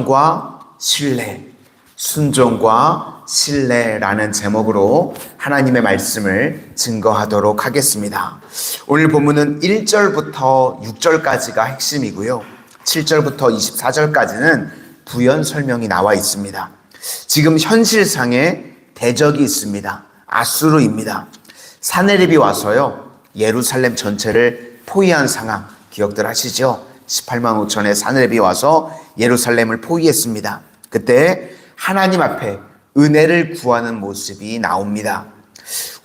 순종과 신뢰, 순종과 신뢰라는 제목으로 하나님의 말씀을 증거하도록 하겠습니다. 오늘 본문은 1절부터 6절까지가 핵심이고요. 7절부터 24절까지는 부연 설명이 나와 있습니다. 지금 현실상의 대적이 있습니다. 아수르입니다. 사네립이 와서요, 예루살렘 전체를 포위한 상황 기억들 하시죠? 18만 5천의 사네립이 와서 예루살렘을 포위했습니다. 그때 하나님 앞에 은혜를 구하는 모습이 나옵니다.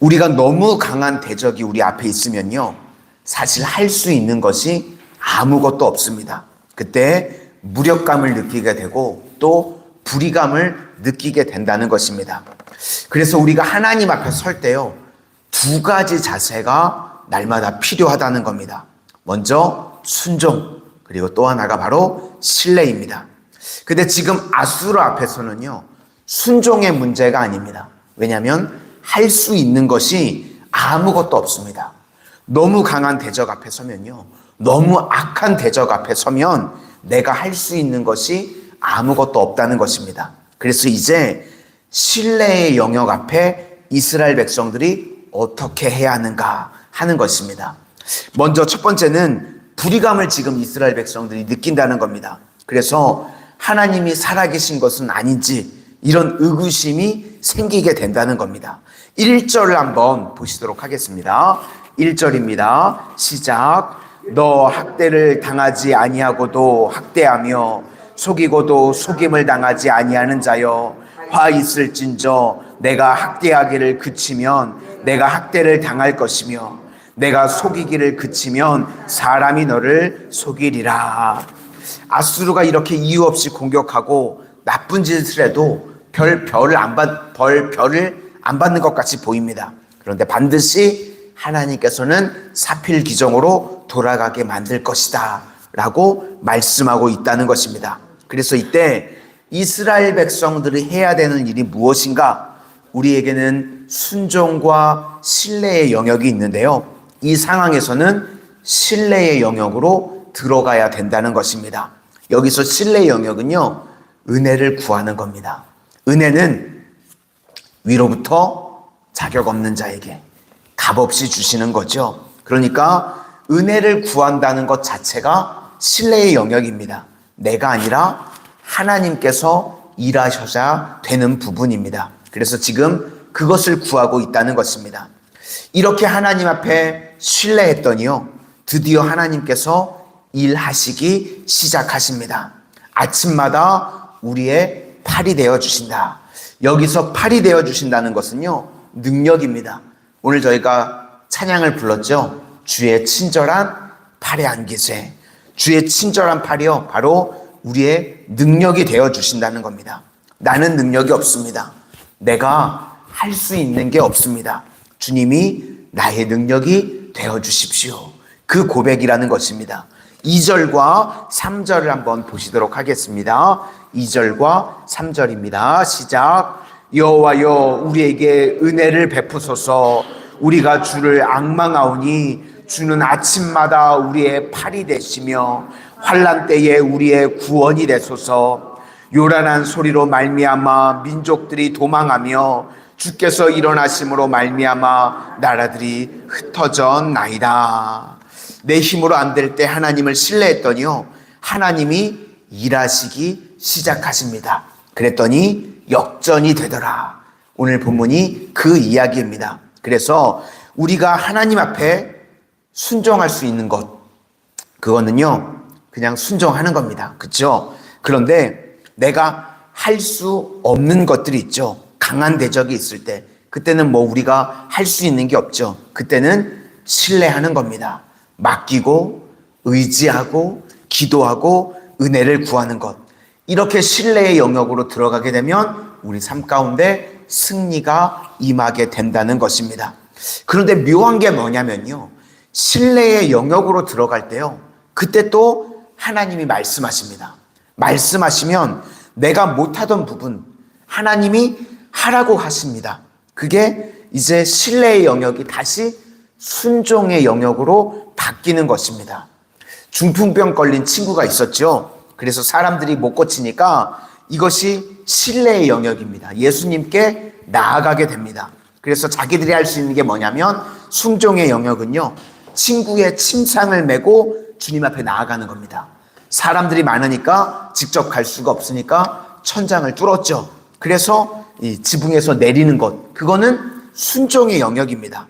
우리가 너무 강한 대적이 우리 앞에 있으면요, 사실 할 수 있는 것이 아무것도 없습니다. 그때 무력감을 느끼게 되고 또 불의감을 느끼게 된다는 것입니다. 그래서 우리가 하나님 앞에 설 때요, 두 가지 자세가 날마다 필요하다는 겁니다. 먼저 순종, 그리고 또 하나가 바로 신뢰입니다. 근데 지금 아수르 앞에서는요, 순종의 문제가 아닙니다. 왜냐하면 할 수 있는 것이 아무것도 없습니다. 너무 강한 대적 앞에 서면요, 너무 악한 대적 앞에 서면 내가 할 수 있는 것이 아무것도 없다는 것입니다. 그래서 이제 신뢰의 영역 앞에 이스라엘 백성들이 어떻게 해야 하는가 하는 것입니다. 먼저 첫 번째는 불의감을 지금 이스라엘 백성들이 느낀다는 겁니다. 그래서 하나님이 살아계신 것은 아닌지 이런 의구심이 생기게 된다는 겁니다. 1절을 한번 보시도록 하겠습니다. 1절입니다. 시작. 너 학대를 당하지 아니하고도 학대하며 속이고도 속임을 당하지 아니하는 자여, 화 있을진저 내가 학대하기를 그치면 내가 학대를 당할 것이며 내가 속이기를 그치면 사람이 너를 속이리라. 아수르가 이렇게 이유 없이 공격하고 나쁜 짓을 해도 별을 안 받는 것 같이 보입니다. 그런데 반드시 하나님께서는 사필귀정으로 돌아가게 만들 것이다 라고 말씀하고 있다는 것입니다. 그래서 이때 이스라엘 백성들이 해야 되는 일이 무엇인가? 우리에게는 순종과 신뢰의 영역이 있는데요, 이 상황에서는 신뢰의 영역으로 들어가야 된다는 것입니다. 여기서 신뢰의 영역은요, 은혜를 구하는 겁니다. 은혜는 위로부터 자격 없는 자에게 값없이 주시는 거죠. 그러니까 은혜를 구한다는 것 자체가 신뢰의 영역입니다. 내가 아니라 하나님께서 일하셔야 되는 부분입니다. 그래서 지금 그것을 구하고 있다는 것입니다. 이렇게 하나님 앞에 신뢰했더니요, 드디어 하나님께서 일하시기 시작하십니다. 아침마다 우리의 팔이 되어주신다. 여기서 팔이 되어주신다는 것은요, 능력입니다. 오늘 저희가 찬양을 불렀죠. 주의 친절한 팔에 안기세. 주의 친절한 팔이요, 바로 우리의 능력이 되어주신다는 겁니다. 나는 능력이 없습니다. 내가 할 수 있는 게 없습니다. 주님이 나의 능력이 되어주십시오. 그 고백이라는 것입니다. 2절과 3절을 한번 보시도록 하겠습니다. 2절과 3절입니다. 시작. 여호와여 우리에게 은혜를 베푸소서. 우리가 주를 앙망하오니 주는 아침마다 우리의 팔이 되시며 환난 때에 우리의 구원이 되소서. 요란한 소리로 말미암아 민족들이 도망하며 주께서 일어나심으로 말미암아 나라들이 흩어졌나이다. 내 힘으로 안 될 때 하나님을 신뢰했더니요, 하나님이 일하시기 시작하십니다. 그랬더니 역전이 되더라. 오늘 본문이 그 이야기입니다. 그래서 우리가 하나님 앞에 순종할 수 있는 것, 그거는요 그냥 순종하는 겁니다. 그렇죠? 그런데 내가 할 수 없는 것들이 있죠. 강한 대적이 있을 때, 그때는 뭐 우리가 할 수 있는 게 없죠. 그때는 신뢰하는 겁니다. 맡기고 의지하고 기도하고 은혜를 구하는 것, 이렇게 신뢰의 영역으로 들어가게 되면 우리 삶 가운데 승리가 임하게 된다는 것입니다. 그런데 묘한 게 뭐냐면요, 신뢰의 영역으로 들어갈 때요, 그때 또 하나님이 말씀하십니다. 말씀하시면 내가 못하던 부분 하나님이 하라고 하십니다. 그게 이제 신뢰의 영역이 다시 순종의 영역으로 바뀌는 것입니다. 중풍병 걸린 친구가 있었죠. 그래서 사람들이 못 고치니까 이것이 신뢰의 영역입니다. 예수님께 나아가게 됩니다. 그래서 자기들이 할 수 있는 게 뭐냐면 순종의 영역은요, 친구의 침상을 메고 주님 앞에 나아가는 겁니다. 사람들이 많으니까 직접 갈 수가 없으니까 천장을 뚫었죠. 그래서 이 지붕에서 내리는 것, 그거는 순종의 영역입니다.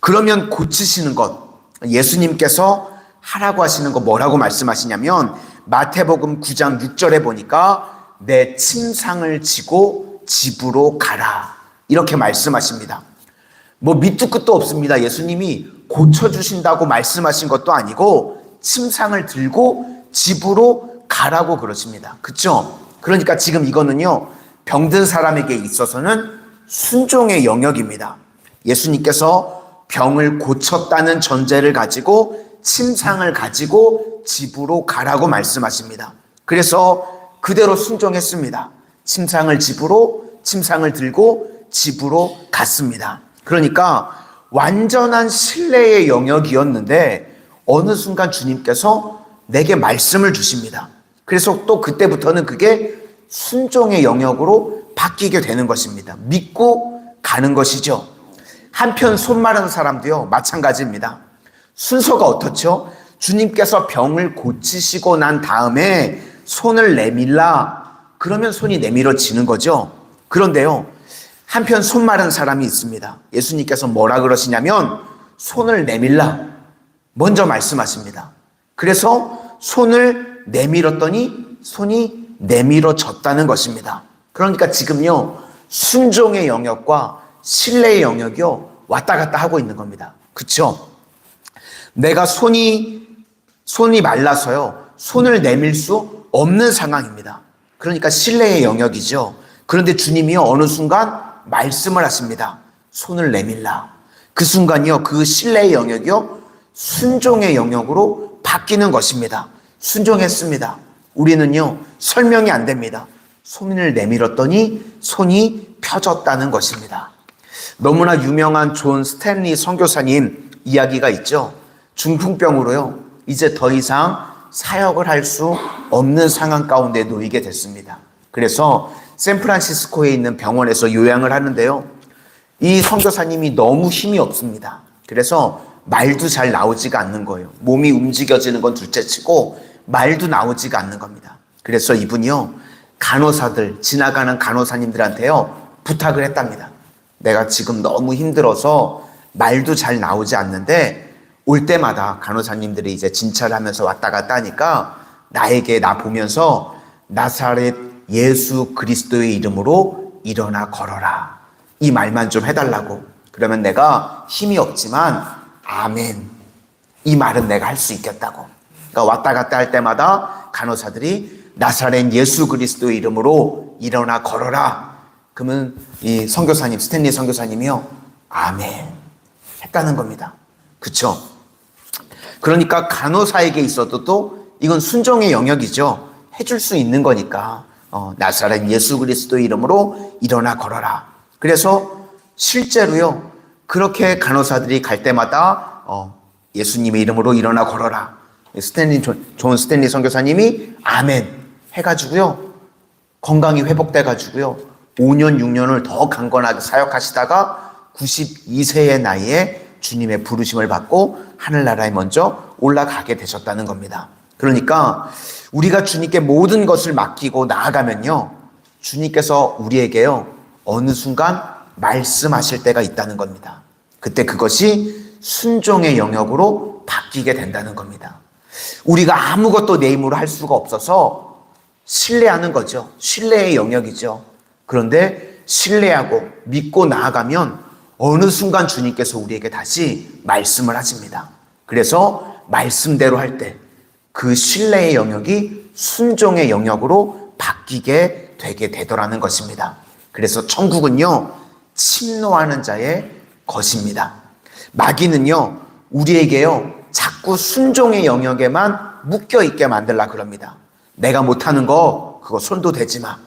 그러면 고치시는 것, 예수님께서 하라고 하시는 거 뭐라고 말씀하시냐면 마태복음 9장 6절에 보니까 내 침상을 지고 집으로 가라, 이렇게 말씀하십니다. 뭐 밑도 끝도 없습니다. 예수님이 고쳐주신다고 말씀하신 것도 아니고 침상을 들고 집으로 가라고 그러십니다. 그렇죠? 그러니까 지금 이거는요, 병든 사람에게 있어서는 순종의 영역입니다. 예수님께서 병을 고쳤다는 전제를 가지고 침상을 가지고 집으로 가라고 말씀하십니다. 그래서 그대로 순종했습니다. 침상을 들고 집으로 갔습니다. 그러니까 완전한 신뢰의 영역이었는데 어느 순간 주님께서 내게 말씀을 주십니다. 그래서 또 그때부터는 그게 순종의 영역으로 바뀌게 되는 것입니다. 믿고 가는 것이죠. 한편 손 마른 사람도요, 마찬가지입니다. 순서가 어떻죠? 주님께서 병을 고치시고 난 다음에 손을 내밀라, 그러면 손이 내밀어지는 거죠. 그런데요, 한편 손 마른 사람이 있습니다. 예수님께서 뭐라 그러시냐면 손을 내밀라 먼저 말씀하십니다. 그래서 손을 내밀었더니 손이 내밀어졌다는 것입니다. 그러니까 지금요, 순종의 영역과 신뢰의 영역이요, 왔다 갔다 하고 있는 겁니다. 그렇죠? 내가 손이 말라서요, 손을 내밀 수 없는 상황입니다. 그러니까 신뢰의 영역이죠. 그런데 주님이요, 어느 순간 말씀을 하십니다. 손을 내밀라. 그 순간이요, 그 신뢰의 영역이요, 순종의 영역으로 바뀌는 것입니다. 순종했습니다. 우리는요, 설명이 안 됩니다. 손을 내밀었더니 손이 펴졌다는 것입니다. 너무나 유명한 존 스탠리 선교사님 이야기가 있죠. 중풍병으로요, 이제 더 이상 사역을 할 수 없는 상황 가운데 놓이게 됐습니다. 그래서 샌프란시스코에 있는 병원에서 요양을 하는데요, 이 선교사님이 너무 힘이 없습니다. 그래서 말도 잘 나오지가 않는 거예요. 몸이 움직여지는 건 둘째치고 말도 나오지가 않는 겁니다. 그래서 이분이요, 간호사들, 지나가는 간호사님들한테요, 부탁을 했답니다. 내가 지금 너무 힘들어서 말도 잘 나오지 않는데 올 때마다 간호사님들이 이제 진찰을 하면서 왔다 갔다 하니까 나 보면서 나사렛 예수 그리스도의 이름으로 일어나 걸어라, 이 말만 좀 해달라고. 그러면 내가 힘이 없지만 아멘, 이 말은 내가 할 수 있겠다고. 그러니까 왔다 갔다 할 때마다 간호사들이 나사렛 예수 그리스도의 이름으로 일어나 걸어라. 그러면 이 선교사님, 스탠리 선교사님이요, 아멘 했다는 겁니다. 그렇죠? 그러니까 간호사에게 있어도 또 이건 순종의 영역이죠. 해줄 수 있는 거니까 나사렛 예수 그리스도의 이름으로 일어나 걸어라. 그래서 실제로요, 그렇게 간호사들이 갈 때마다 예수님의 이름으로 일어나 걸어라, 존 스탠리 선교사님이 아멘 해가지고요, 건강이 회복돼가지고요, 5년 6년을 더 강건하게 사역하시다가 92세의 나이에 주님의 부르심을 받고 하늘나라에 먼저 올라가게 되셨다는 겁니다. 그러니까 우리가 주님께 모든 것을 맡기고 나아가면요, 주님께서 우리에게요, 어느 순간 말씀하실 때가 있다는 겁니다. 그때 그것이 순종의 영역으로 바뀌게 된다는 겁니다. 우리가 아무것도 내 힘으로 할 수가 없어서 신뢰하는 거죠. 신뢰의 영역이죠. 그런데 신뢰하고 믿고 나아가면 어느 순간 주님께서 우리에게 다시 말씀을 하십니다. 그래서 말씀대로 할 때 그 신뢰의 영역이 순종의 영역으로 바뀌게 되게 되더라는 것입니다. 그래서 천국은요, 침노하는 자의 것입니다. 마귀는요, 우리에게요, 자꾸 순종의 영역에만 묶여있게 만들라 그럽니다. 내가 못하는 거 그거 손도 대지 마.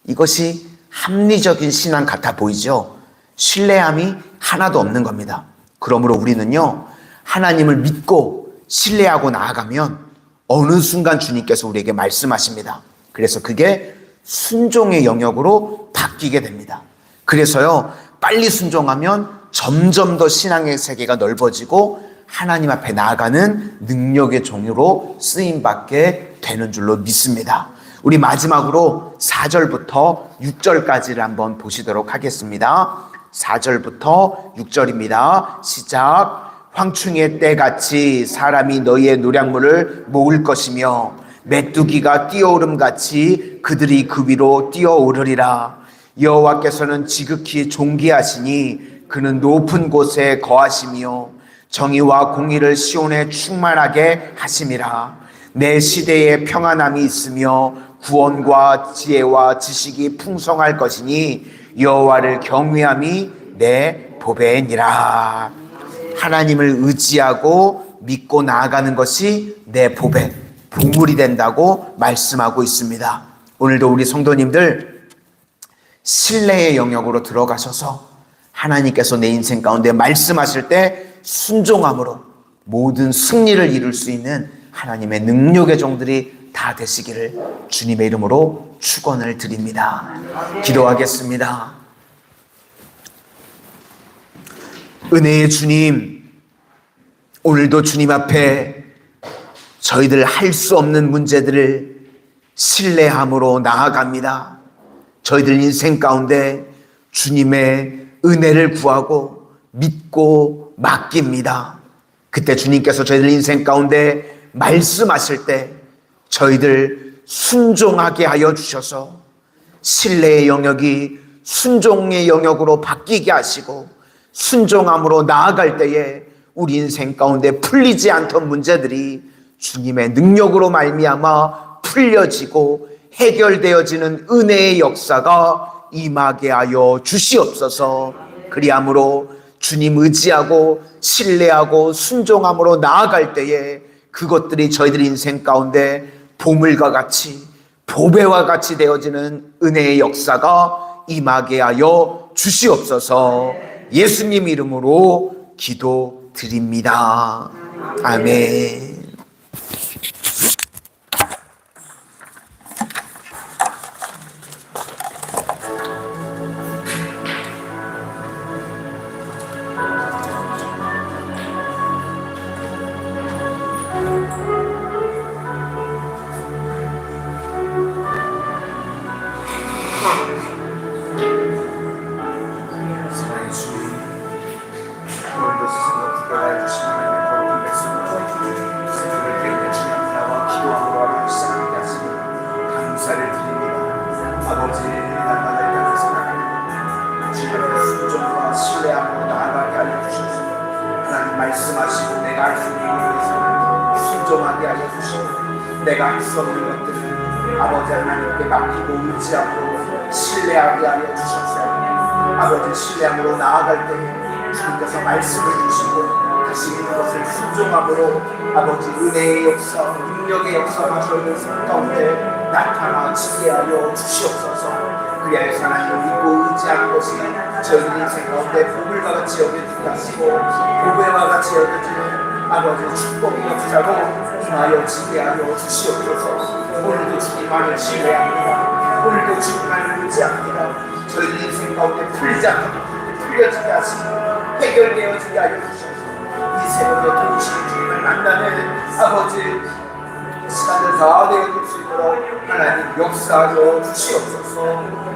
이것이 합리적인 신앙 같아 보이죠? 신뢰함이 하나도 없는 겁니다. 그러므로 우리는요, 하나님을 믿고 신뢰하고 나아가면 어느 순간 주님께서 우리에게 말씀하십니다. 그래서 그게 순종의 영역으로 바뀌게 됩니다. 그래서요, 빨리 순종하면 점점 더 신앙의 세계가 넓어지고 하나님 앞에 나아가는 능력의 종으로 쓰임받게 되는 줄로 믿습니다. 우리 마지막으로 4절부터 6절까지를 한번 보시도록 하겠습니다. 4절부터 6절입니다. 시작. 황충의 때같이 사람이 너희의 노량물을 모을 것이며 메뚜기가 뛰어오름같이 그들이 그 위로 뛰어오르리라. 여호와께서는 지극히 존귀하시니 그는 높은 곳에 거하시며 정의와 공의를 시온에 충만하게 하심이라. 내 시대에 평안함이 있으며 구원과 지혜와 지식이 풍성할 것이니 여호와를 경외함이 내 보배니라. 하나님을 의지하고 믿고 나아가는 것이 내 보배, 보물이 된다고 말씀하고 있습니다. 오늘도 우리 성도님들 신뢰의 영역으로 들어가셔서 하나님께서 내 인생 가운데 말씀하실 때 순종함으로 모든 승리를 이룰 수 있는 하나님의 능력의 종들이 다 되시기를 주님의 이름으로 축원을 드립니다. 기도하겠습니다. 은혜의 주님, 오늘도 주님 앞에 저희들 할 수 없는 문제들을 신뢰함으로 나아갑니다. 저희들 인생 가운데 주님의 은혜를 구하고 믿고 맡깁니다. 그때 주님께서 저희들 인생 가운데 말씀하실 때 저희들 순종하게 하여 주셔서 신뢰의 영역이 순종의 영역으로 바뀌게 하시고 순종함으로 나아갈 때에 우리 인생 가운데 풀리지 않던 문제들이 주님의 능력으로 말미암아 풀려지고 해결되어지는 은혜의 역사가 임하게 하여 주시옵소서. 그리함으로 주님 의지하고 신뢰하고 순종함으로 나아갈 때에 그것들이 저희들 인생 가운데 보물과 같이 보배와 같이 되어지는 은혜의 역사가 임하게 하여 주시옵소서. 예수님 이름으로 기도드립니다. 아멘. 말씀하시고 내가 할 수 있는 것에서 순종하게 하여 주시고 내가 할 수 없는 것들을 아버지 하나님께 맡기고 의지하고 신뢰하게 하여 주셔서 아버지 신뢰함으로 나아갈 때에 주님께서 말씀을 주시고 다시 그것을 순종함으로 아버지 은혜의 역사, 능력의 역사가 저희들 삶 가운데 나타나지게 하여 주시옵소서. 그리하여서 하나님을 믿고 의지하는 것이 저희들 인생 가운데 보물과 같이 여겨지게 하시고 보배와 같이 여겨지는 아버지 축복의 역사로 임하여 지게 하여 주시옵소서. 오늘도 주님만을 신뢰합니다. 오늘도 주님만을 의지합니다. 저희들 인생 가운데 풀리지 않는 풀려지게 하시고 해결되어지게 하여 주셔서 이 새벽에 동시에 주님을 만나는 아버지 시간을 다 되어줄 수 있도록 하나님 역사하여 주시옵소서.